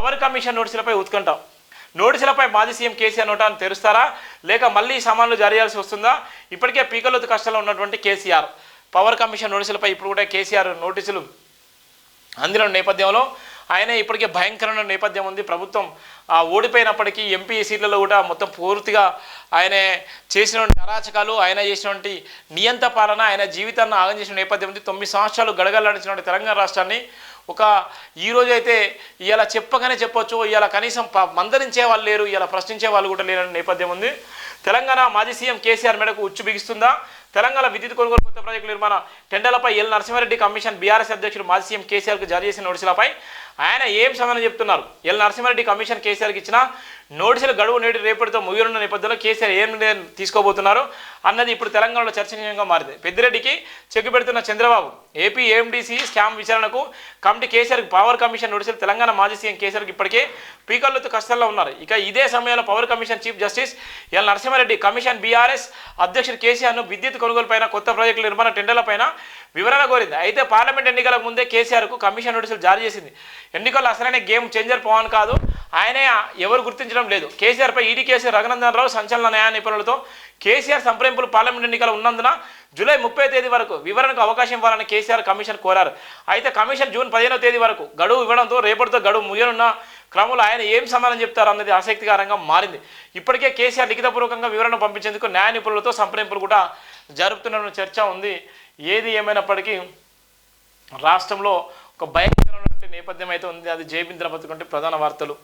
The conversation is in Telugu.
పవర్ కమిషన్ నోటీసులపై ఉత్కంఠ. నోటీసులపై మాజీ సీఎం కేసీఆర్ నోటాను తెరుస్తారా లేక మళ్ళీ సామాన్లు జారీ చేయాల్సి వస్తుందా? ఇప్పటికే పీకల్లోతు కష్టంలో ఉన్నటువంటి కేసీఆర్ పవర్ కమిషన్ నోటీసులపై ఇప్పుడు కూడా కేసీఆర్ నోటీసులు అందిన నేపథ్యంలో ఆయన ఇప్పటికే భయంకరమైన నేపథ్యం ఉంది. ప్రభుత్వం ఓడిపోయినప్పటికీ ఎంపీ సీట్లలో కూడా మొత్తం పూర్తిగా ఆయన చేసినటువంటి అరాచకాలు, ఆయన చేసినటువంటి నియంత పాలన, ఆయన జీవితాన్ని ఆగం చేసిన నేపథ్యం ఉంది. 9 సంవత్సరాలు గడగడలాడించినటువంటి తెలంగాణ రాష్ట్రాన్ని ఈరోజు అయితే ఇవాళ చెప్పగానే చెప్పొచ్చు, ఇవాళ కనీసం మందరించే వాళ్ళు లేరు, ఇవాళ ప్రశ్నించే వాళ్ళు కూడా లేరనే నేపథ్యం ఉంది. తెలంగాణ మాజీ సీఎం కేసీఆర్ మేడకు ఉచ్చు బిగిస్తుందా? తెలంగాణ విద్యుత్ కొనుగోలు కొత్త ప్రాజెక్టు నిర్మాణ టెండర్లపై ఎల్ నరసింహారెడ్డి కమిషన్ బీఆర్ఎస్ అధ్యక్షుడు మాజీ సీఎం కేసీఆర్కు జారీ చేసిన నోటీసులపై ఆయన ఏం సమాధానం చెప్తున్నారు? ఎల్ నరసింహారెడ్డి కమిషన్ కేసీఆర్కి ఇచ్చిన నోటీసుల గడువు నేటి రేపటితో ముగియనున్న నేపథ్యంలో కేసీఆర్ ఏం నిర్ణయం తీసుకోబోతున్నారు అన్నది ఇప్పుడు తెలంగాణలో చర్చనీయంగా మారింది. పెద్దిరెడ్డికి చెక్ పెడుతున్న చంద్రబాబు ఏపీ ఏఎండీసీ స్కామ్ విచారణకు కమిటీ కేసీఆర్కి పవర్ కమిషన్ నోటీసులు. తెలంగాణ మాజీ సీఎం కేసీఆర్కి ఇప్పటికే పీకల్లోతు కష్టాల్లో ఉన్నారు. ఇక ఇదే సమయంలో power commission chief justice L Narasimhareddy commission BRS అధ్యక్షుడు కేసీఆర్ను విద్యుత్ కొనుగోలుపైన, కొత్త ప్రాజెక్టుల నిర్మాణ టెండర్లపైన వివరణ కోరింది. అయితే పార్లమెంట్ ఎన్నికలకు ముందే కేసీఆర్కు కమిషన్ నోటీసులు జారీ చేసింది. ఎన్నికల్లో అసలైన గేమ్ చేంజర్ పవన్ కాదు, ఆయనే ఎవరు గుర్తించడం లేదు. కేసీఆర్పై ఈడీ కేసు రఘునందన్ రావు సంచలన న్యాయ నిపుణులతో కేసీఆర్ సంప్రదింపులు పార్లమెంట్ ఎన్నికలు ఉన్నందున జూలై 30వ తేదీ వరకు వివరణకు అవకాశం ఇవ్వాలని కేసీఆర్ కమిషన్ కోరారు. అయితే కమిషన్ జూన్ 15వ తేదీ వరకు గడువు ఇవ్వడంతో రేపటితో గడువు ముగియనున్న క్రమంలో ఆయన ఏం సమాధానం చెప్తారు అన్నది ఆసక్తికరంగా మారింది. ఇప్పటికే కేసీఆర్ లిఖితపూర్వకంగా వివరణ పంపించేందుకు న్యాయ నిపుణులతో సంప్రదింపులు కూడా జరుపుతున్న చర్చ ఉంది. ఏది ఏమైనప్పటికీ రాష్ట్రంలో ఒక భయంకరమైన నేపథ్యం అయితే ఉంది. అది జేబీంద్ర బతుకంటే ప్రధాన వార్తలు.